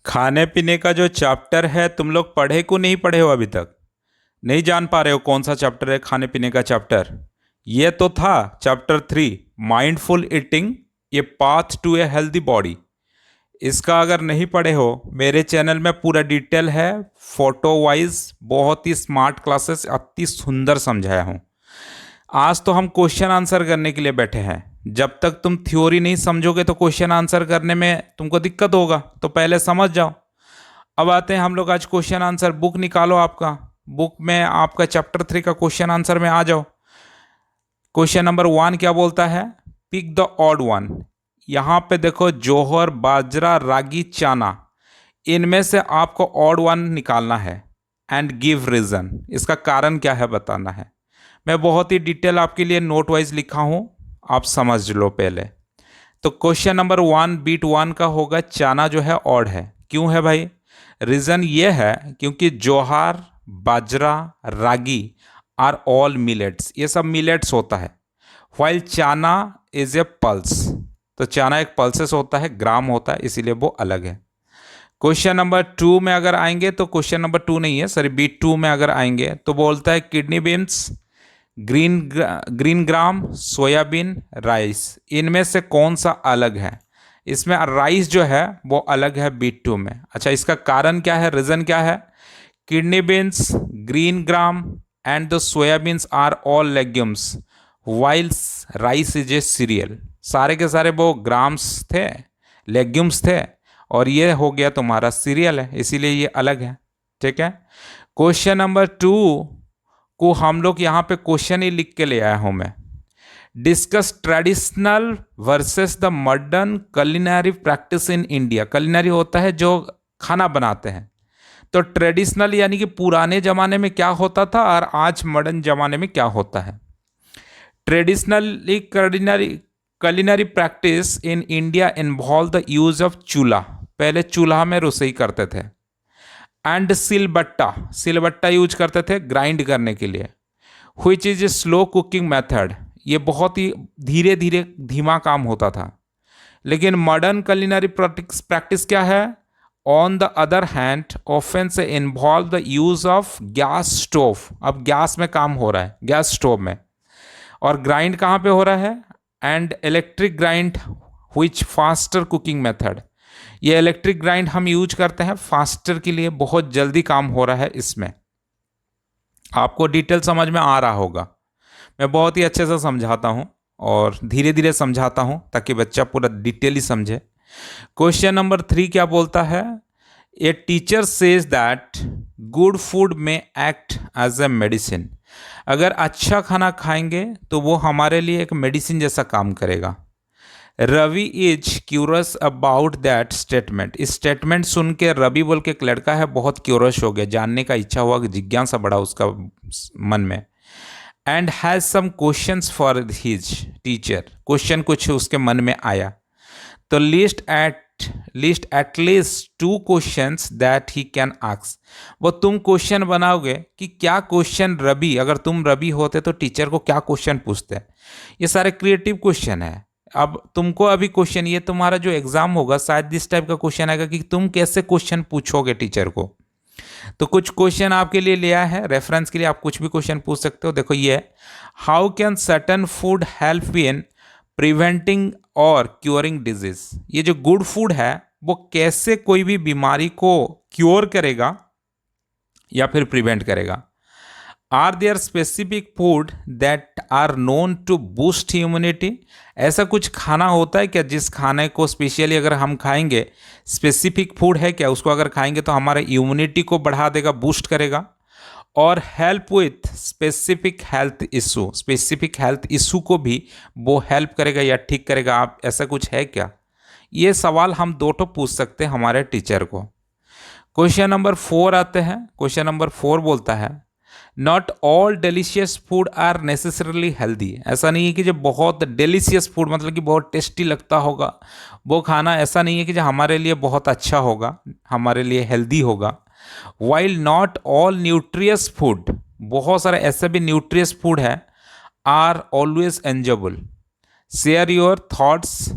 खाने पीने का जो चैप्टर है तुम लोग पढ़े को नहीं पढ़े हो अभी तक? नहीं जान पा रहे हो कौन सा चैप्टर है खाने पीने का चैप्टर? ये तो था चैप्टर 3, माइंडफुल ईटिंग, ये path to a healthy body. इसका अगर नहीं पढ़े हो, मेरे चैनल में पूरा डिटेल है, फोटो वाइज बहुत ही स्मार्ट क्लासेस अति सुंदर समझाया हूँ। आज तो हम क्वेश्चन आंसर करने के लिए बैठे हैं। जब तक तुम थ्योरी नहीं समझोगे तो क्वेश्चन आंसर करने में तुमको दिक्कत होगा, तो पहले समझ जाओ। अब आते हैं हम लोग आज क्वेश्चन आंसर। बुक निकालो, आपका बुक में आपका चैप्टर 3 का क्वेश्चन आंसर में आ जाओ। क्वेश्चन नंबर 1 क्या बोलता है? Pick the odd one. यहां पे देखो, जोहर, बाजरा, रागी, चना, इनमें से आपको ऑड वन निकालना है एंड गिव रीजन। इसका कारण क्या है बताना है। मैं बहुत ही डिटेल आपके लिए नोट वाइज लिखा हूं, आप समझ लो पहले। तो क्वेश्चन नंबर 1 बीट 1 का होगा, चना जो है ऑड है। क्यों है भाई? रीजन ये है क्योंकि जोहार, बाजरा, रागी आर ऑल मिलेट्स, ये सब मिलेट्स होता है। वाइल चना इज ए पल्स, तो चना एक पल्सेस होता है, ग्राम होता है, इसीलिए वो अलग है। क्वेश्चन नंबर 2 में अगर आएंगे तो क्वेश्चन नंबर 2 नहीं है, सॉरी, बीट 2 में अगर आएंगे तो बोलता है किडनी बीन्स, ग्रीन ग्राम, सोयाबीन, राइस, इनमें से कौन सा अलग है? इसमें राइस जो है वो अलग है बीट 2 में। अच्छा, इसका कारण क्या है, रीजन क्या है? Kidney beans, green gram and the soyabeans are all legumes whilst rice is a cereal. सारे के सारे वो ग्राम्स थे, लेग्यूम्स थे, और ये हो गया तुम्हारा सीरियल है, इसीलिए ये अलग है। ठीक है। क्वेश्चन नंबर 2 को हम लोग यहाँ पे क्वेश्चन ही लिख के ले आया हूं मैं। Discuss traditional versus the modern culinary practice in India. culinary होता है जो खाना बनाते हैं, तो ट्रेडिशनल यानी कि पुराने जमाने में क्या होता था और आज मॉडर्न जमाने में क्या होता है। Traditionally culinary practice in India involve the use of चूल्हा, पहले चूल्हा में रसोई करते थे, एंड सिलबट्टा, सिलबट्टा यूज करते थे ग्राइंड करने के लिए, which is a slow cooking method, ये बहुत ही धीरे धीरे धीमा काम होता था। लेकिन मॉडर्न culinary प्रैक्टिस क्या है? On the other hand often से involve the use of gas stove, अब गैस में काम हो रहा है, गैस स्टोव में, और ग्राइंड कहाँ पे हो रहा है? And electric grind which faster cooking method, ये इलेक्ट्रिक ग्राइंड हम यूज करते हैं फास्टर के लिए, बहुत जल्दी काम हो रहा है इसमें। आपको डिटेल समझ में आ रहा होगा, मैं बहुत ही अच्छे से समझाता हूं और धीरे धीरे समझाता हूं ताकि बच्चा पूरा डिटेल ही समझे। क्वेश्चन नंबर 3 क्या बोलता है? A teacher says that good food में एक्ट एज ए मेडिसिन। अगर अच्छा खाना खाएंगे तो वो हमारे लिए एक मेडिसिन जैसा काम करेगा। Ravi is curious about that statement. इस स्टेटमेंट सुन के रवि बोल के एक लड़का है, बहुत क्यूरस हो गया, जानने का इच्छा हुआ, जिज्ञासा बढ़ा उसका मन में। And has some questions for his teacher, question कुछ उसके मन में आया, तो list at least 2 questions that he can ask. वो तुम क्वेश्चन बनाओगे कि क्या क्वेश्चन रवि, अगर तुम रवि होते तो टीचर को क्या क्वेश्चन पूछते। ये सारे क्रिएटिव क्वेश्चन है। अब तुमको अभी क्वेश्चन, ये तुम्हारा जो एग्जाम होगा शायद इस टाइप का क्वेश्चन आएगा कि तुम कैसे क्वेश्चन पूछोगे टीचर को। तो कुछ क्वेश्चन आपके लिए लिया है रेफरेंस के लिए, आप कुछ भी क्वेश्चन पूछ सकते हो। देखो ये, how can certain food help in preventing और क्योरिंग डिजीज। ये जो गुड फूड है वो कैसे कोई भी बीमारी को क्योर करेगा या फिर प्रिवेंट करेगा। Are there specific food that are known to boost immunity. ऐसा कुछ खाना होता है क्या जिस खाने को स्पेशली अगर हम खाएंगे, स्पेसिफिक फूड है क्या, उसको अगर खाएंगे तो हमारे इम्यूनिटी को बढ़ा देगा, बूस्ट करेगा, और help with specific health issue, specific health issue को भी वो हेल्प करेगा या ठीक करेगा। आप ऐसा कुछ है क्या? ये सवाल हम 2 तो पूछ सकते हैं हमारे टीचर को। क्वेश्चन नंबर 4 आते हैं। क्वेश्चन नंबर 4 बोलता है, not all delicious food are necessarily healthy. ऐसा नहीं है कि जो बहुत डिलीशियस फूड मतलब कि बहुत टेस्टी लगता होगा वो खाना, ऐसा नहीं है कि जो हमारे लिए बहुत अच्छा होगा, हमारे लिए हेल्दी होगा। While not all nutritious food, बहुत सारे ऐसे भी न्यूट्रियस फूड है, are always enjoyable. Share your thoughts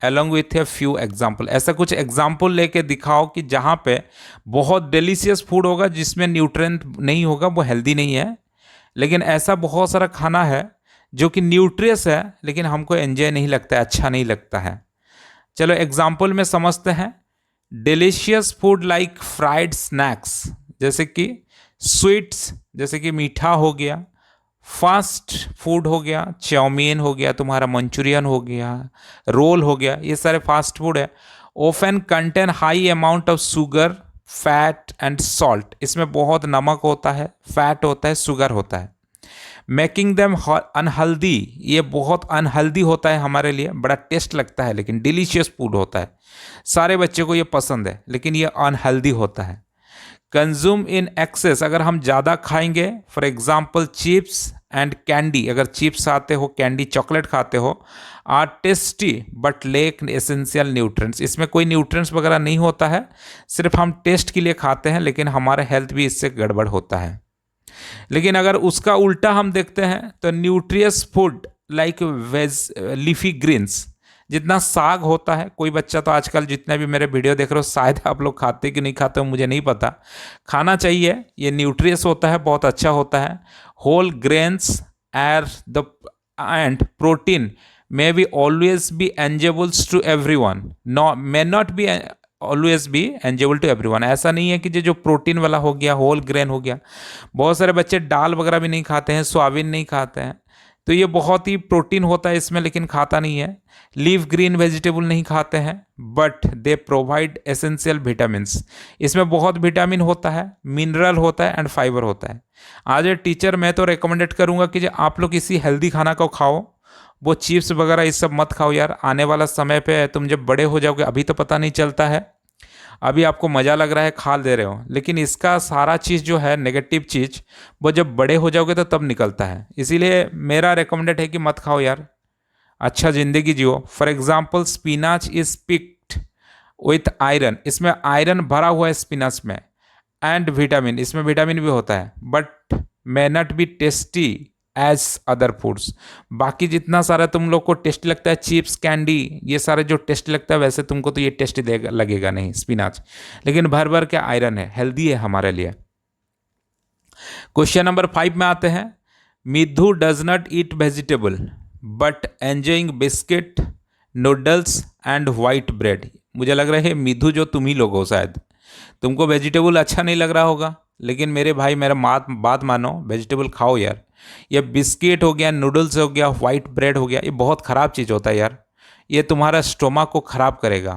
along with a few example। ऐसा कुछ एग्जाम्पल लेके दिखाओ कि जहाँ पे बहुत डिलीशियस फूड होगा जिसमें न्यूट्रिएंट नहीं होगा, वो हेल्दी नहीं है, लेकिन ऐसा बहुत सारा खाना है जो कि न्यूट्रियस है लेकिन हमको एंजॉय नहीं लगता है, अच्छा नहीं लगता है। चलो एग्जाम्पल में समझते हैं। Delicious food like fried snacks, जैसे कि स्वीट्स, जैसे कि मीठा हो गया, फास्ट फूड हो गया, चाउमीन हो गया, तुम्हारा मंचूरियन हो गया, रोल हो गया, ये सारे फास्ट फूड है। Often contain high amount of sugar, fat and salt, इसमें बहुत नमक होता है, फैट होता है, शुगर होता है। मेकिंग देम अनहेल्दी, ये बहुत अनहेल्दी होता है हमारे लिए, बड़ा टेस्ट लगता है लेकिन डिलीशियस फूड होता है, सारे बच्चों को ये पसंद है लेकिन ये अनहेल्दी होता है। कंज्यूम इन एक्सेस, अगर हम ज़्यादा खाएंगे, for example chips and candy, अगर चिप्स खाते हो, कैंडी चॉकलेट खाते हो, are tasty but lack essential nutrients, इसमें कोई न्यूट्रिएंट्स वगैरह नहीं होता है, सिर्फ हम टेस्ट के लिए खाते हैं लेकिन हमारा हेल्थ भी इससे गड़बड़ होता है। लेकिन अगर उसका उल्टा हम देखते हैं तो nutritious food like veg leafy greens, जितना साग होता है, कोई बच्चा तो आजकल जितने भी मेरे वीडियो देख रहे हो शायद आप लोग खाते कि नहीं खाते हो मुझे नहीं पता, खाना चाहिए, ये न्यूट्रियस होता है, बहुत अच्छा होता है। Whole grains are the and protein may be always be enjoyables to everyone, no may not be always be enjoyable to everyone, ऐसा नहीं है कि जो प्रोटीन वाला हो गया, होल ग्रेन हो गया, बहुत सारे बच्चे दाल वगैरह भी नहीं खाते हैं, सोयाबीन नहीं खाते हैं, तो ये बहुत ही प्रोटीन होता है इसमें लेकिन खाता नहीं है। लीफ ग्रीन वेजिटेबल नहीं खाते हैं but they provide essential vitamins, इसमें बहुत विटामिन होता है, मिनरल होता है एंड फाइबर होता है। आज ए टीचर मैं तो रिकमेंडेड करूंगा कि जो आप लोग इसी हेल्दी खाना को खाओ, वो चिप्स वगैरह ये सब मत खाओ यार, आने वाला समय पे तुम जब बड़े हो जाओगे, अभी तो पता नहीं चलता है, अभी आपको मज़ा लग रहा है खा दे रहे हो, लेकिन इसका सारा चीज़ जो है नेगेटिव चीज़, वो जब बड़े हो जाओगे तो तब निकलता है। इसीलिए मेरा रिकमेंडेड है कि मत खाओ यार, अच्छा ज़िंदगी जियो। For example spinach is picked with iron, इसमें आयरन भरा हुआ है स्पिनाच में, एंड विटामिन, इसमें विटामिन भी होता है, but may not be tasty as other foods, बाकी जितना सारा तुम लोग को टेस्ट लगता है, चिप्स कैंडी ये सारे जो टेस्ट लगता है, वैसे तुमको तो ये टेस्ट लगेगा नहीं स्पिनाच, लेकिन भर भर के आयरन है, हेल्दी है हमारे लिए। क्वेश्चन नंबर 5 में आते हैं। Midhu does not eat vegetable but enjoying biscuit, noodles and white bread, मुझे लग रहा है मिधु जो तुम ही लोग हो, शायद तुमको वेजिटेबल अच्छा नहीं लग रहा होगा, लेकिन मेरे भाई मेरा बात मानो, वेजिटेबल खाओ यार। ये बिस्किट हो गया, नूडल्स हो गया, वाइट ब्रेड हो गया, ये बहुत ख़राब चीज़ होता है यार, ये तुम्हारा स्टोमक को ख़राब करेगा।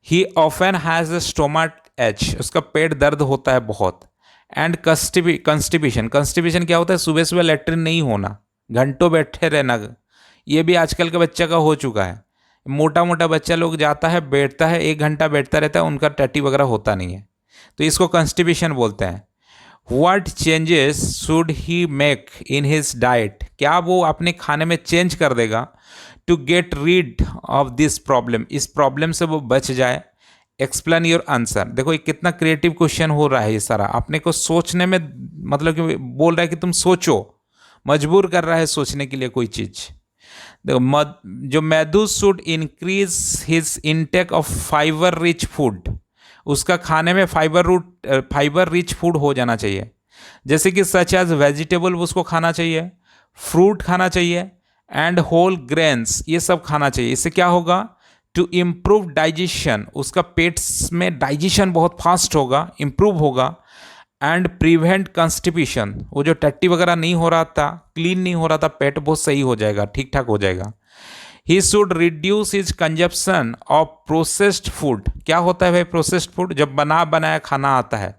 ही often has a stomach H, उसका पेट दर्द होता है बहुत, एंड कंस्टिपेशन, कंस्टिपेशन क्या होता है, सुबह सुबह लेटरिन नहीं होना, घंटों बैठे रहना, ये भी आजकल के बच्चा का हो चुका है। मोटा मोटा बच्चा लोग जाता है, बैठता है, 1 घंटा बैठता रहता है, उनका टट्टी वगैरह होता नहीं है, तो इसको कंस्टिपेशन बोलते हैं। What changes should he make in his diet, क्या वो अपने खाने में चेंज कर देगा to get rid of this problem, इस प्रॉब्लम से वो बच जाए। एक्सप्लेन योर आंसर, देखो ये कितना क्रिएटिव क्वेश्चन हो रहा है, ये सारा अपने को सोचने में, मतलब कि बोल रहा है कि तुम सोचो, मजबूर कर रहा है सोचने के लिए कोई चीज़। देखो जो Maidu should increase his intake of fibre rich food, उसका खाने में फाइबर रिच फूड हो जाना चाहिए, जैसे कि सच एज वेजिटेबल उसको खाना चाहिए, फ्रूट खाना चाहिए, एंड होल ग्रेन्स ये सब खाना चाहिए। इससे क्या होगा, टू इम्प्रूव डाइजेशन, उसका पेट में डाइजेशन बहुत फास्ट होगा, इम्प्रूव होगा, एंड प्रिवेंट कंस्टिपेशन, वो जो टट्टी वगैरह नहीं हो रहा था, क्लीन नहीं हो रहा था पेट, बहुत सही हो जाएगा, ठीक ठाक हो जाएगा। He should reduce his consumption of processed food, क्या होता है भाई प्रोसेस्ड फूड, जब बना बनाया खाना आता है,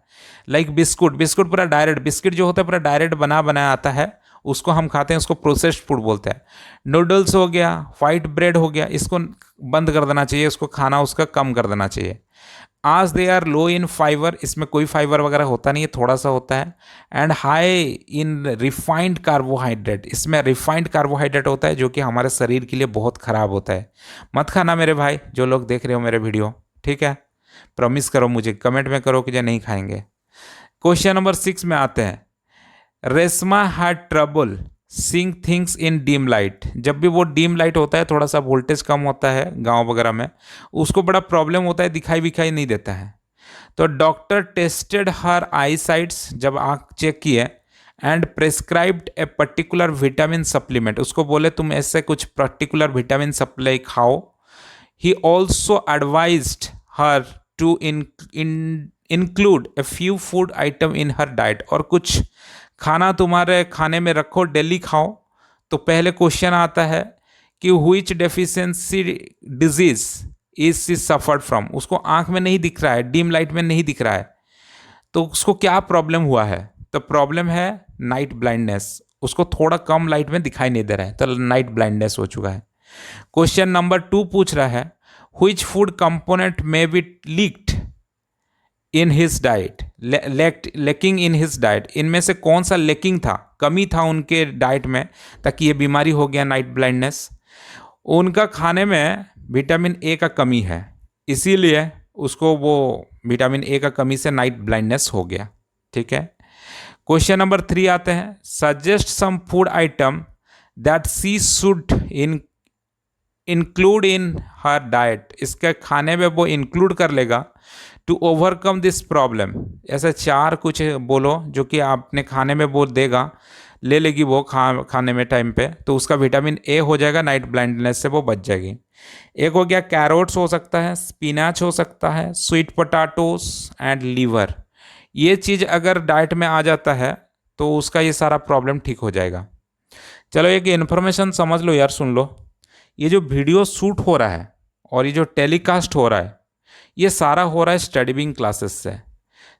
लाइक बिस्कुट पूरा डायरेक्ट, बिस्किट जो होता है पूरा डायरेक्ट बना बनाया आता है, उसको हम खाते हैं, उसको प्रोसेस्ड फूड बोलते हैं। नूडल्स हो गया, वाइट ब्रेड हो गया, इसको बंद कर देना चाहिए, इसको खाना उसका कम कर देना चाहिए। आज they are low in fibre, इसमें कोई फाइबर वगैरह होता नहीं है, थोड़ा सा होता है, and high in refined carbohydrate, इसमें रिफाइंड कार्बोहाइड्रेट होता है जो कि हमारे शरीर के लिए बहुत ख़राब होता है। मत खाना मेरे भाई, जो लोग देख रहे हो मेरे वीडियो, ठीक है, प्रॉमिस करो मुझे, कमेंट में करो कि जो नहीं खाएंगे। क्वेश्चन नंबर 6 में आते हैं। Reshma had trouble seeing things in dim light, जब भी वो डीम लाइट होता है, थोड़ा सा वोल्टेज कम होता है गांव वगैरह में, उसको बड़ा प्रॉब्लम होता है, दिखाई विखाई नहीं देता है। तो doctor tested her eye sights, जब आँख चेक किए, and prescribed a particular vitamin supplement, उसको बोले तुम ऐसे कुछ पर्टिकुलर विटामिन सप्लाई खाओ। He also advised her to include a few food item in her diet, और कुछ खाना तुम्हारे खाने में रखो, डेली खाओ। तो पहले क्वेश्चन आता है कि which deficiency disease is she suffered from, उसको आंख में नहीं दिख रहा है, डीम लाइट में नहीं दिख रहा है, तो उसको क्या प्रॉब्लम हुआ है? तो प्रॉब्लम है नाइट ब्लाइंडनेस, उसको थोड़ा कम लाइट में दिखाई नहीं दे रहा है, तो नाइट ब्लाइंडनेस हो चुका है। क्वेश्चन नंबर 2 पूछ रहा है which food component may be leaked in his diet, lacking in his diet, इनमें से कौन सा लेकिंग था, कमी था उनके डाइट में, ताकि ये बीमारी हो गया नाइट ब्लाइंडनेस। उनका खाने में विटामिन ए का कमी है, इसीलिए उसको वो विटामिन ए का कमी से नाइट ब्लाइंडनेस हो गया। ठीक है। क्वेश्चन नंबर 3 आते हैं, suggest some food item that she should include in her diet, इसके खाने में वो इंक्लूड कर लेगा टू ओवरकम दिस प्रॉब्लम। ऐसे 4 कुछ बोलो जो कि आपने खाने में वो देगा, ले लेगी वो खाने में टाइम पे, तो उसका विटामिन ए हो जाएगा, नाइट ब्लाइंडनेस से वो बच जाएगी। एक हो गया कैरोट्स हो सकता है, स्पिनाच हो सकता है, स्वीट पोटैटोस एंड लीवर। ये चीज़ अगर डाइट में आ जाता है तो उसका ये सारा प्रॉब्लम ठीक हो जाएगा। चलो एक इन्फॉर्मेशन समझ लो यार, सुन लो। ये जो वीडियो शूट हो रहा है और ये जो टेलीकास्ट हो रहा है, ये सारा हो रहा है स्टडीविंग क्लासेस से।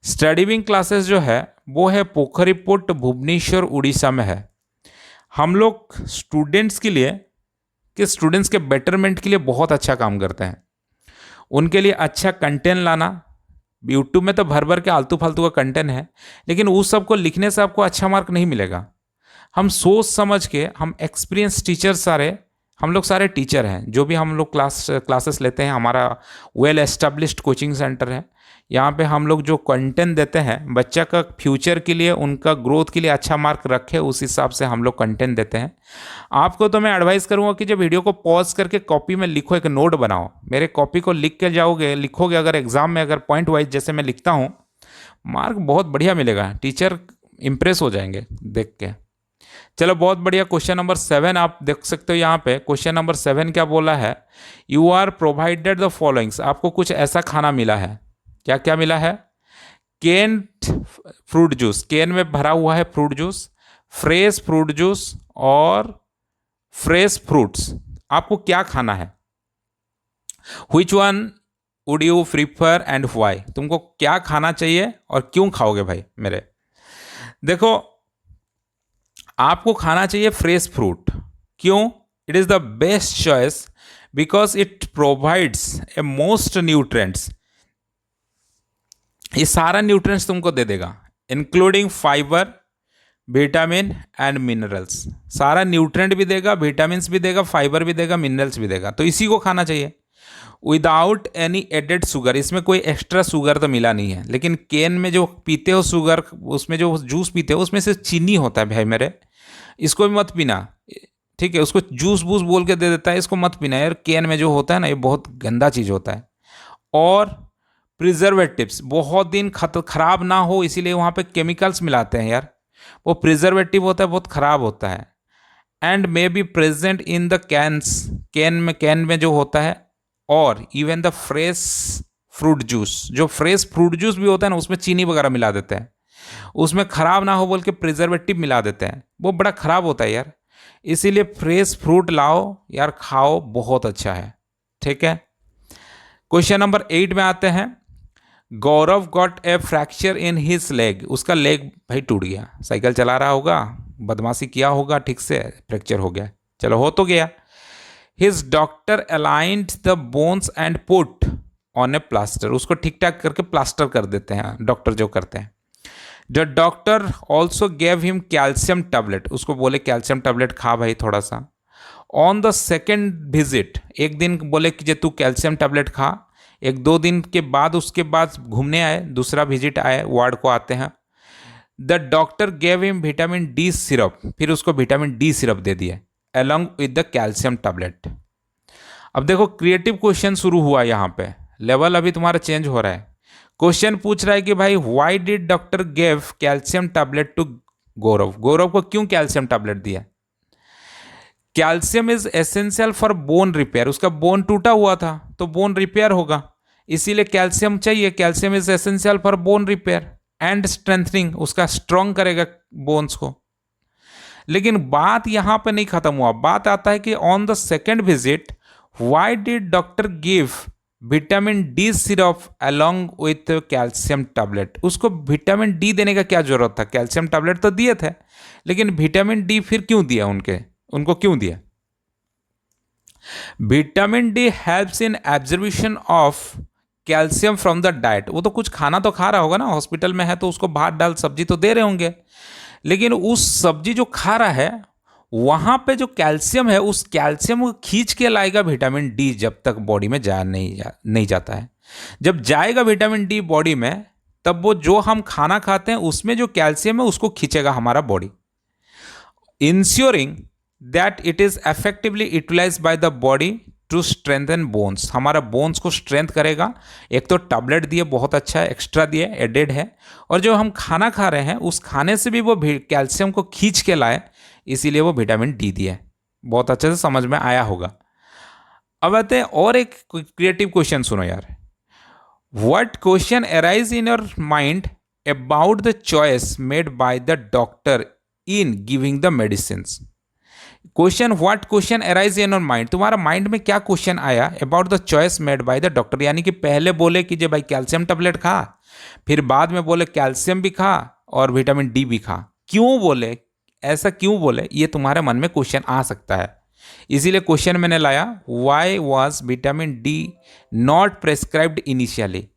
स्टडीविंग क्लासेस जो है वो है पोखरीपुट, भुवनेश्वर, उड़ीसा में है। हम लोग स्टूडेंट्स के लिए, कि स्टूडेंट्स के बेटरमेंट के लिए बहुत अच्छा काम करते हैं। उनके लिए अच्छा कंटेंट लाना, यूट्यूब में तो भर भर के आलतू फालतू का कंटेंट है, लेकिन उस सब को लिखने से आपको अच्छा मार्क नहीं मिलेगा। हम सोच समझ के, हम एक्सपीरियंस टीचर सारे, हम लोग सारे टीचर हैं, जो भी हम लोग क्लासेस लेते हैं, हमारा वेल एस्टेब्लिश्ड कोचिंग सेंटर है। यहाँ पे हम लोग जो कंटेंट देते हैं, बच्चा का फ्यूचर के लिए, उनका ग्रोथ के लिए अच्छा मार्क रखे, उस हिसाब से हम लोग कंटेंट देते हैं। आपको तो मैं एडवाइस करूँगा कि जब वीडियो को पॉज करके कॉपी में लिखो, एक नोट बनाओ, मेरे कॉपी को लिख के जाओगे, लिखोगे, अगर एग्जाम में अगर पॉइंट वाइज जैसे मैं लिखता हूँ, मार्क बहुत बढ़िया मिलेगा, टीचर इंप्रेस हो जाएंगे देख के। चलो बहुत बढ़िया। क्वेश्चन नंबर 7 आप देख सकते हो यहाँ पे। क्वेश्चन नंबर 7 क्या बोला है, you are provided the followings, आपको कुछ ऐसा खाना मिला है। क्या क्या मिला है? केन्ड फ्रूट जूस, केन में भरा हुआ है fruit juice, fresh fruit juice और फ्रेश फ्रूट्स। आपको क्या खाना है? Which one would you prefer and why, तुमको क्या खाना चाहिए और क्यों खाओगे भाई मेरे? देखो, आपको खाना चाहिए फ्रेश फ्रूट। क्यों? It is the best choice because it provides a most nutrients, ये सारा न्यूट्रेंट्स तुमको दे देगा, including fibre, vitamin and minerals. सारा न्यूट्रेंट भी देगा, विटामिन भी देगा, फाइबर भी देगा, मिनरल्स भी देगा, तो इसी को खाना चाहिए विदाउट एनी एडेड शुगर। इसमें कोई एक्स्ट्रा शुगर तो मिला नहीं है, लेकिन केन में जो पीते हो शुगर, उसमें जो जूस पीते हो उसमें से चीनी होता है भाई मेरे, इसको भी मत पीना। ठीक है, उसको जूस बूस बोल के दे देता है, इसको मत पीना यार। केन में जो होता है ना, ये बहुत गंदा चीज़ होता है। और प्रिजर्वेटिव्स, बहुत दिन खराब ना हो इसीलिए वहाँ पे केमिकल्स मिलाते हैं यार, वो प्रिजर्वेटिव होता है, बहुत ख़राब होता है। And may be present in the cans, can में जो होता है, और even the fresh fruit juice, जो फ्रेश फ्रूट जूस भी होता है ना, उसमें चीनी वगैरह मिला देते हैं, उसमें ख़राब ना हो बोल के प्रिजर्वेटिव मिला देते हैं, वो बड़ा ख़राब होता है यार। इसीलिए फ्रेश फ्रूट लाओ यार, खाओ, बहुत अच्छा है। ठीक है। क्वेश्चन नंबर 8 में आते हैं। Gaurav got a fracture in his leg, उसका लेग भाई टूट गया, साइकिल चला रहा होगा, बदमाशी किया होगा, ठीक से फ्रैक्चर हो गया, चलो हो तो गया। His doctor aligned the bones and put on A plaster, उसको ठीक ठाक करके प्लास्टर कर देते हैं डॉक्टर जो करते हैं। The doctor also gave him calcium tablet, उसको बोले कैल्शियम टैबलेट खा भाई थोड़ा सा। ऑन द सेकेंड विजिट, एक दिन बोले कि जे तू कैल्शियम टैबलेट खा, 1-2 दिन के बाद उसके बाद घूमने आए, दूसरा विजिट आए, वार्ड को आते हैं। The doctor gave him vitamin D syrup, फिर उसको विटामिन डी सिरप दे दिया along with the calcium tablet. अब देखो क्रिएटिव क्वेश्चन शुरू हुआ यहाँ पे, लेवल अभी तुम्हारा चेंज हो रहा है। क्वेश्चन पूछ रहा है कि भाई why did doctor gave calcium tablet to Gaurav, Gaurav को क्यों कैल्शियम टैबलेट दिया। Calcium is essential for bone repair, उसका बोन टूटा हुआ था तो बोन रिपेयर होगा, इसीलिए कैल्शियम चाहिए। Calcium is essential for bone repair and strengthening, उसका स्ट्रॉन्ग करेगा बोन्स को। लेकिन बात यहां पे नहीं खत्म हुआ, बात आता है कि on the second visit why did doctor give vitamin D syrup along with calcium tablet, उसको विटामिन डी देने का क्या जरूरत था, कैल्शियम टैबलेट तो दिए थे, लेकिन विटामिन डी फिर क्यों दिया उनको क्यों दिया। Vitamin D helps in absorption of calcium from the diet, वो तो कुछ खाना तो खा रहा होगा ना, हॉस्पिटल में है तो उसको भात दाल सब्जी तो दे रहे होंगे, लेकिन उस सब्जी जो खा रहा है वहां पे जो कैल्शियम है उस कैल्शियम को खींच के लाएगा विटामिन डी, जब तक बॉडी में नहीं जाता है। जब जाएगा विटामिन डी बॉडी में, तब वो जो हम खाना खाते हैं उसमें जो कैल्शियम है उसको खींचेगा हमारा body, ensuring that it is effectively utilise by the body to strengthen bones, हमारा बोन्स को स्ट्रेंथ करेगा। एक तो टैबलेट दिए बहुत अच्छा है, एक्स्ट्रा दिए, एडेड है, और जो हम खाना खा रहे हैं उस खाने से भी वो कैल्शियम को खींच के लाए, इसीलिए वो विटामिन डी दिए। बहुत अच्छे से समझ में आया होगा। अब आते हैं और एक क्रिएटिव क्वेश्चन, सुनो यार। What question arise in your mind about the choice made by the doctor in giving the medicine. Question, what question arise in your mind, तुम्हारा माइंड में क्या क्वेश्चन आया about the choice made by the doctor, यानी कि पहले बोले कि जे भाई कैल्शियम टैबलेट खा, फिर बाद में बोले कैल्शियम भी खा और विटामिन डी भी खा, क्यों बोले, ऐसा क्यों बोले, ये तुम्हारे मन में क्वेश्चन आ सकता है। इसीलिए क्वेश्चन मैंने लाया, why was vitamin D not prescribed initially,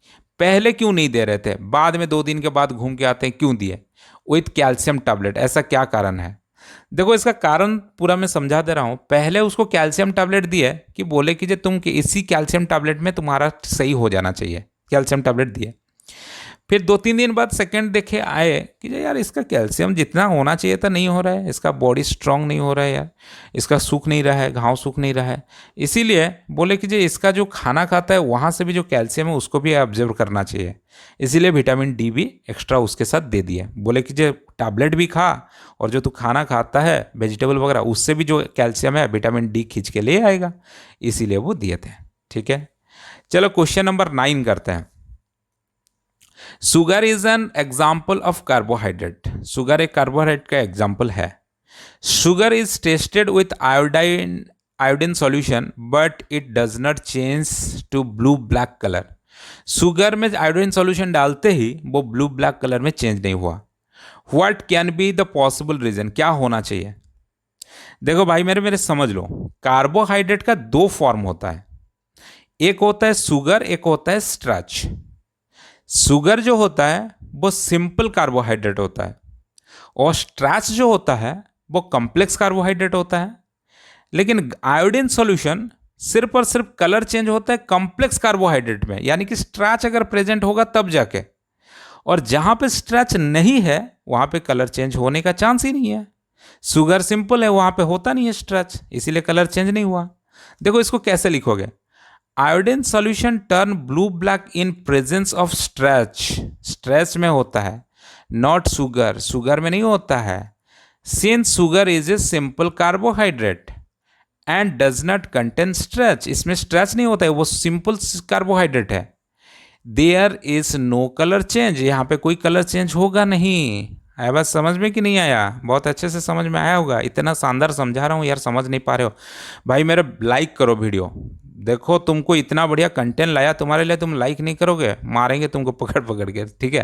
पहले क्यों नहीं दे रहे थे, बाद में 2 दिन के बाद घूम के आते हैं क्यों दिए विथ कैल्शियम टैबलेट, ऐसा क्या कारण है। देखो इसका कारण पूरा मैं समझा दे रहा हूं। पहले उसको कैल्शियम टैबलेट दिए कि बोले कि तुम इसी कैल्शियम टैबलेट में तुम्हारा सही हो जाना चाहिए, कैल्शियम टैबलेट दिए। फिर 2-3 दिन बाद सेकंड देखे आए कि यार इसका कैल्शियम जितना होना चाहिए था नहीं हो रहा है, इसका बॉडी स्ट्रांग नहीं हो रहा है यार, इसका सूख नहीं रहा है, घाव सूख नहीं रहा है, इसीलिए बोले कि इसका जो खाना खाता है वहाँ से भी जो कैल्शियम है उसको भी ऑब्जर्व करना चाहिए, इसीलिए विटामिन डी भी एक्स्ट्रा उसके साथ दे दिए। बोले कि टैबलेट भी खा और जो तू खाना खाता है वेजिटेबल वगैरह उससे भी जो कैल्शियम है विटामिन डी खींच के ले आएगा, इसीलिए वो दिए थे। ठीक है, चलो क्वेश्चन नंबर 9 करते हैं। Sugar is an example of carbohydrate, sugar एक कार्बोहाइड्रेट का एग्जाम्पल है। Sugar is tested with iodine solution but it does not change to blue black colour, sugar में आयोडीन सॉल्यूशन डालते ही वो ब्लू ब्लैक कलर में चेंज नहीं हुआ। What can be the possible reason, क्या होना चाहिए। देखो भाई मेरे समझ लो, कार्बोहाइड्रेट का 2 फॉर्म होता है, एक होता है शुगर, एक होता है स्टार्च। शुगर जो होता है वो सिंपल कार्बोहाइड्रेट होता है और स्टार्च जो होता है वो कॉम्प्लेक्स कार्बोहाइड्रेट होता है। लेकिन आयोडीन सॉल्यूशन सिर्फ और सिर्फ कलर चेंज होता है कॉम्प्लेक्स कार्बोहाइड्रेट में, यानी कि स्टार्च अगर प्रेजेंट होगा तब जाके, और जहां पे स्टार्च नहीं है वहां पे कलर चेंज होने का चांस ही नहीं है। शुगर सिंपल है, वहां पे होता नहीं है स्टार्च, इसीलिए कलर चेंज नहीं हुआ। देखो इसको कैसे लिखोगे, iodine solution turn blue black in presence of starch, starch में होता है, नॉट शुगर, शुगर में नहीं होता है। Since sugar is a simple carbohydrate and does not contain starch, इसमें स्टार्च नहीं होता है, वो सिंपल कार्बोहाइड्रेट है। There is no colour change, यहाँ पे कोई कलर चेंज होगा नहीं। आया बात समझ में कि नहीं आया, बहुत अच्छे से समझ में आया होगा, इतना शानदार समझा रहा हूँ यार, समझ नहीं पा रहे हो भाई मेरे लाइक करो वीडियो। देखो तुमको इतना बढ़िया कंटेंट लाया तुम्हारे लिए, तुम लाइक नहीं करोगे मारेंगे तुमको पकड़ पकड़ के। ठीक है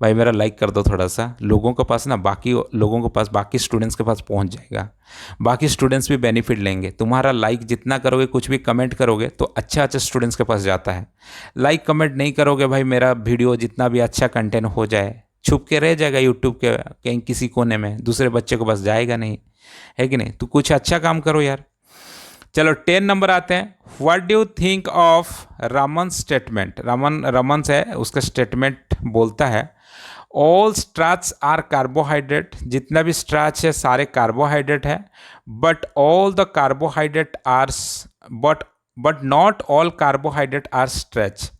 भाई मेरा लाइक कर दो थोड़ा सा, लोगों के पास ना, बाकी लोगों के पास, बाकी स्टूडेंट्स के पास पहुंच जाएगा, बाकी स्टूडेंट्स भी बेनिफिट लेंगे। तुम्हारा लाइक जितना करोगे, कुछ भी कमेंट करोगे तो अच्छा अच्छा स्टूडेंट्स के पास जाता है। लाइक कमेंट नहीं करोगे भाई, मेरा वीडियो जितना भी अच्छा कंटेंट हो जाए छुप के रह जाएगा यूट्यूब के कहीं किसी कोने में, दूसरे बच्चे के पास जाएगा नहीं, है कि नहीं। तो कुछ अच्छा काम करो यार। चलो 10 नंबर आते हैं। What do you think of Raman statement, Raman है उसका स्टेटमेंट बोलता है, ऑल स्टार्च आर कार्बोहाइड्रेट, जितना भी स्टार्च है सारे कार्बोहाइड्रेट है, but all the carbohydrate are but not all carbohydrate are starch,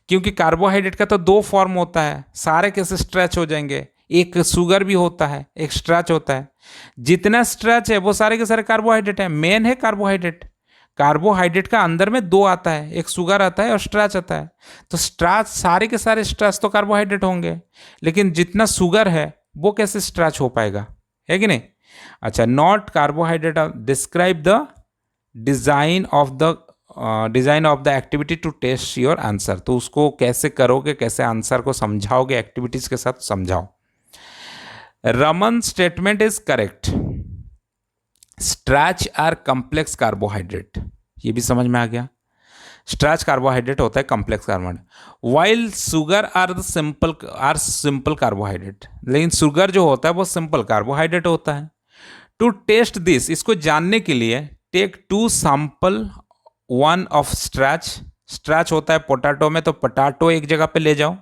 क्योंकि कार्बोहाइड्रेट का तो दो फॉर्म होता है, सारे कैसे स्ट्रेच हो जाएंगे, एक शुगर भी होता है एक स्ट्रेच होता है, जितना स्ट्रेच है वो सारे के सारे कार्बोहाइड्रेट है, मेन है कार्बोहाइड्रेट। कार्बोहाइड्रेट का अंदर में दो आता है, एक शुगर आता है और स्टार्च आता है, तो स्टार्च सारे के सारे स्टार्च तो कार्बोहाइड्रेट होंगे, लेकिन जितना शुगर है वो कैसे स्टार्च हो पाएगा, है कि नहीं। अच्छा, not carbohydrate, describe the design of the activity to test your answer, तो उसको कैसे करोगे, कैसे आंसर को समझाओगे, एक्टिविटीज के साथ समझाओ। Raman statement is correct, starch are complex carbohydrate, ये भी समझ में आ गया, स्टार्च कार्बोहाइड्रेट होता है complex carbohydrate, while sugar are the simple carbohydrate, लेकिन शुगर जो होता है वो सिंपल कार्बोहाइड्रेट होता है। टू टेस्ट दिस, इसको जानने के लिए take 2 sample, 1 of starch, starch होता है पोटैटो में, तो पोटैटो एक जगह पे ले जाओ,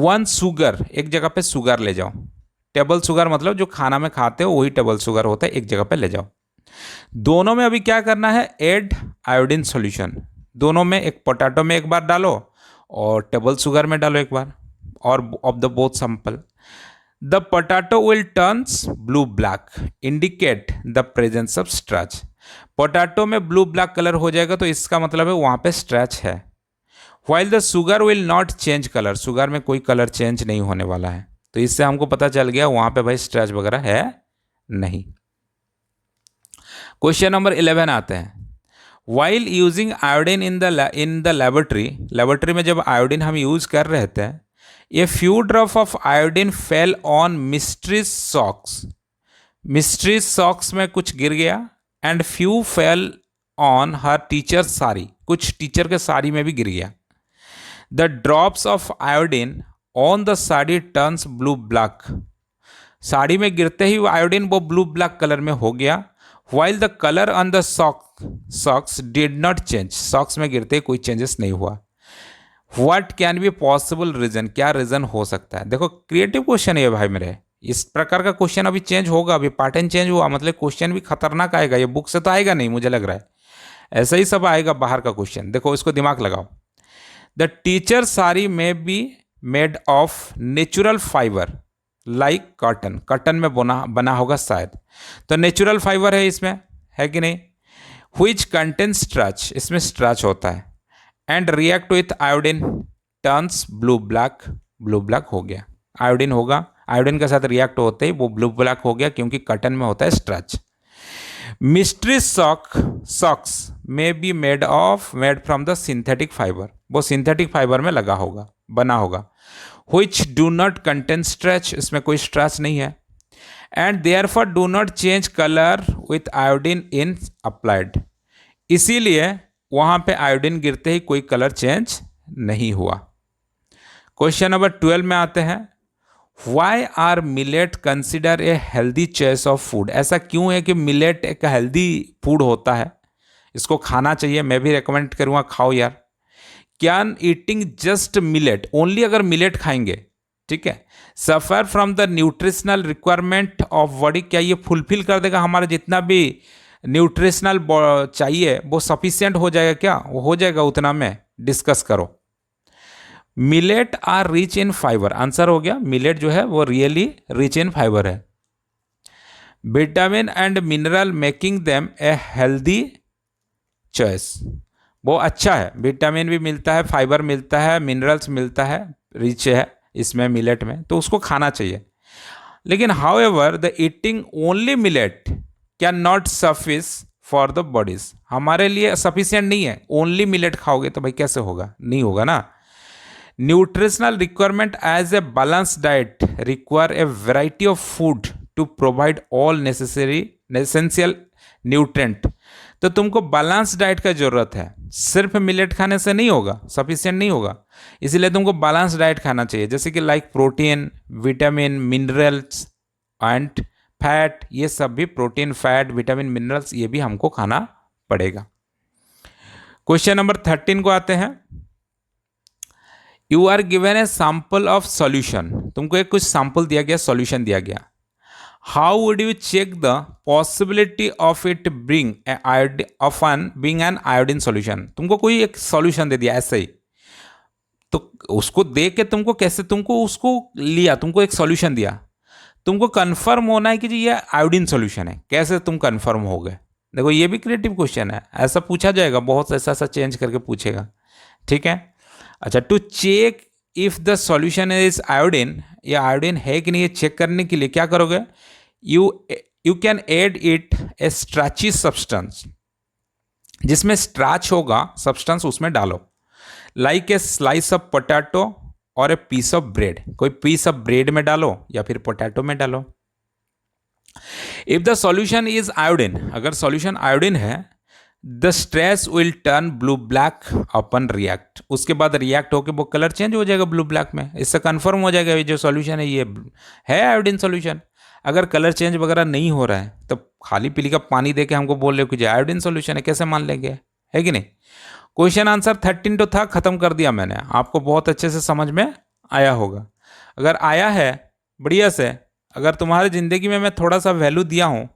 1 शुगर, एक जगह पे शुगर ले जाओ, टेबल शुगर मतलब जो खाना में खाते हो वही टेबल शुगर होता है, एक जगह पे ले जाओ। दोनों में अभी क्या करना है, ऐड आयोडीन सॉल्यूशन, दोनों में एक पोटैटो में एक बार डालो और टेबल शुगर में डालो एक बार, और of the both sample the potato will turns blue black, indicate the presence of starch, potato में ब्लू ब्लैक कलर हो जाएगा तो इसका मतलब है वहां पे स्टार्च है। While the sugar will not change colour, sugar में कोई कलर चेंज नहीं होने वाला है, तो इससे हमको पता चल गया वहां पे भाई स्टार्च वगैरह है नहीं। क्वेश्चन नंबर 11 आते हैं, while using iodine in the laboratory में जब आयोडीन हम यूज कर रहे थे, a few drop of iodine fell on mysteries socks, mysteries socks में कुछ गिर गया, and few fell on her teacher sari, कुछ टीचर के साड़ी में भी गिर गया। The drops of iodine on the sari turns blue black, sari में गिरते ही आयोडीन वो ब्लू ब्लैक कलर में हो गया, while the colour on the socks did not change, socks में गिरते ही कोई चेंजेस नहीं हुआ। What can be possible reason, क्या रीजन हो सकता है। देखो क्रिएटिव क्वेश्चन है भाई मेरे, इस प्रकार का क्वेश्चन अभी चेंज होगा, अभी पैटर्न चेंज हुआ, मतलब क्वेश्चन भी खतरनाक आएगा, ये बुक से तो आएगा नहीं मुझे लग रहा है, ऐसा ही सब आएगा बाहर का क्वेश्चन। देखो इसको दिमाग लगाओ, द टीचर साड़ी में be made of natural fibre like cotton, cotton में बना होगा शायद, तो नेचुरल फाइबर है इसमें, है कि नहीं। व्हिच कंटेन स्टार्च, इसमें स्टार्च होता है, and react with iodine turns blue black हो गया, आयोडीन होगा, आयोडीन के साथ रिएक्ट होते ही वो ब्लू ब्लैक हो गया क्योंकि कॉटन में होता है स्टार्च। मिस्ट्री सॉक्स में be made from the synthetic fibre, वो सिंथेटिक फाइबर में लगा होगा, बना होगा। which do not contain starch, इसमें कोई स्टार्च नहीं है, and therefore do not change color with iodine in applied, इसीलिए वहां पे आयोडीन गिरते ही कोई कलर चेंज नहीं हुआ। क्वेश्चन नंबर 12 में आते हैं, why are millet consider a healthy choice of food, ऐसा क्यों है कि मिलेट एक हेल्दी फूड होता है, इसको खाना चाहिए, मैं भी रेकमेंड करूंगा खाओ यार। Can eating just millet, only अगर मिलेट खाएंगे, ठीक है, suffer from the nutritional requirement of body, क्या ये फुलफिल कर देगा हमारा जितना भी न्यूट्रिशनल चाहिए वो सफिशिएंट हो जाएगा क्या, वो हो जाएगा उतना में, डिस्कस करो। Millet are rich in fibre, answer हो गया, मिलेट जो है वो रियली रिच इन फाइबर है। Vitamin and mineral making them a healthy choice, वो अच्छा है, विटामिन भी मिलता है, फाइबर मिलता है, मिनरल्स मिलता है, रिच है इसमें मिलेट में, तो उसको खाना चाहिए। लेकिन how ever the eating only millet can not suffice for the bodies, हमारे लिए सफिशियंट नहीं है, ओनली मिलेट खाओगे तो भाई कैसे होगा, नहीं होगा ना। Nutritional requirement as a balance diet require a variety of food to provide all necessary essential nutrient, तो तुमको बैलेंस डाइट का जरूरत है, सिर्फ मिलेट खाने से नहीं होगा, सफिशिएंट नहीं होगा, इसीलिए तुमको बैलेंस डाइट खाना चाहिए, जैसे कि like protein, vitamin, minerals and fat, ये सब भी प्रोटीन, फैट, विटामिन, मिनरल्स ये भी हमको खाना पड़ेगा। क्वेश्चन नंबर 13 को आते हैं, you are given a sample of solution, तुमको एक कुछ सैंपल दिया गया, सॉल्यूशन दिया गया। How would you check the possibility of it being an iodine solution? तुमको कोई एक सॉल्यूशन दे दिया ऐसे ही, तो उसको देख के तुमको कैसे, तुमको उसको लिया, तुमको एक सॉल्यूशन दिया, तुमको कंफर्म होना है कि जी ये आयोडीन सॉल्यूशन है, कैसे तुम कंफर्म हो गए? देखो ये भी क्रिएटिव क्वेश्चन है, ऐसा पूछा जाएगा, बहुत ऐसा ऐसा चेंज करके पूछेगा, ठीक है। अच्छा, to check if the solution is iodine, या आयोडीन है कि नहीं, ये चेक करने के लिए क्या करोगे? You can add it a starchy substance, जिसमें स्ट्रैच होगा सब्सटेंस उसमें डालो, like a slice of potato और ए पीस ऑफ ब्रेड, कोई पीस ऑफ ब्रेड में डालो या फिर पोटैटो में डालो। If the solution is iodine, अगर सॉल्यूशन आयोडीन है, the starch will turn blue black upon react, उसके बाद रिएक्ट होकर वो कलर चेंज हो जाएगा ब्लू ब्लैक में, इससे कंफर्म हो जाएगा ये जो सॉल्यूशन है ये है आयोडीन सॉल्यूशन। अगर कलर चेंज वगैरह नहीं हो रहा है तो खाली पीली का पानी दे के हमको बोल रहे हो कि जो आयोडीन सॉल्यूशन है, कैसे मान लेंगे, है कि नहीं? क्वेश्चन आंसर 13 तो था, खत्म कर दिया मैंने, आपको बहुत अच्छे से समझ में आया होगा। अगर आया है बढ़िया से, अगर तुम्हारी ज़िंदगी में मैं थोड़ा सा वैल्यू दिया हूँ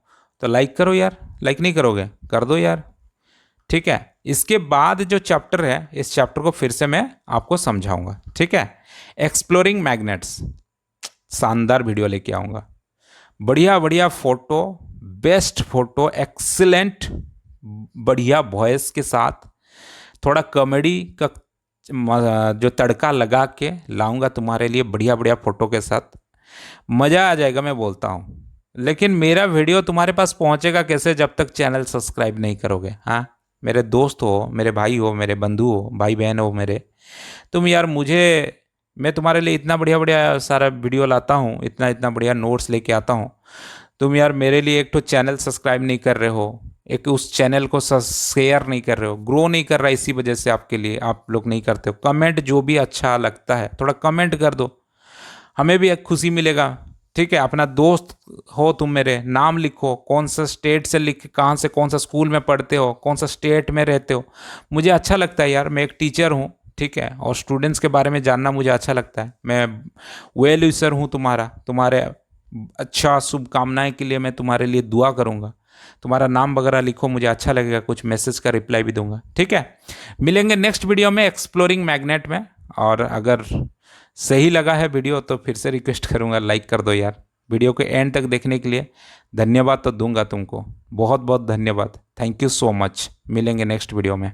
तो लाइक करो यार, लाइक नहीं करोगे कर दो यार, ठीक है। इसके बाद जो चैप्टर है, इस चैप्टर को फिर से मैं आपको समझाऊंगा, ठीक है। एक्सप्लोरिंग मैग्नेट्स, शानदार वीडियो लेके आऊँगा, बढ़िया बढ़िया फोटो, बेस्ट फोटो, एक्सीलेंट बढ़िया वॉइस के साथ, थोड़ा कॉमेडी का जो तड़का लगा के लाऊंगा तुम्हारे लिए, बढ़िया बढ़िया फोटो के साथ, मज़ा आ जाएगा मैं बोलता हूँ। लेकिन मेरा वीडियो तुम्हारे पास पहुँचेगा कैसे, जब तक चैनल सब्सक्राइब नहीं करोगे। हाँ, मेरे दोस्त हो, मेरे भाई हो, मेरे बंधु हो, भाई बहन हो मेरे, तुम यार मैं तुम्हारे लिए इतना बढ़िया बढ़िया सारा वीडियो लाता हूँ, इतना इतना बढ़िया नोट्स लेके आता हूँ, तुम यार मेरे लिए एक तो चैनल सब्सक्राइब नहीं कर रहे हो, एक उस चैनल को शेयर नहीं कर रहे हो, ग्रो नहीं कर रहा, इसी वजह से आपके लिए आप लोग नहीं करते हो। कमेंट जो भी अच्छा लगता है थोड़ा कमेंट कर दो, हमें भी एक खुशी मिलेगा, ठीक है। अपना दोस्त हो तुम, मेरे नाम लिखो, कौन सा स्टेट से लिख, कहाँ से, कौन सा स्कूल में पढ़ते हो, कौन सा स्टेट में रहते हो, मुझे अच्छा लगता है यार, मैं एक टीचर हूँ, ठीक है, और स्टूडेंट्स के बारे में जानना मुझे अच्छा लगता है। मैं वेल विशर हूँ तुम्हारा, तुम्हारे अच्छा शुभकामनाएं के लिए मैं तुम्हारे लिए दुआ करूँगा, तुम्हारा नाम वगैरह लिखो, मुझे अच्छा लगेगा, कुछ मैसेज का रिप्लाई भी दूंगा, ठीक है। मिलेंगे नेक्स्ट वीडियो में एक्सप्लोरिंग मैग्नेट में, और अगर सही लगा है वीडियो तो फिर से रिक्वेस्ट करूंगा लाइक कर दो यार। वीडियो को एंड तक देखने के लिए धन्यवाद तो दूंगा तुमको, बहुत बहुत धन्यवाद, थैंक यू सो मच। मिलेंगे नेक्स्ट वीडियो में।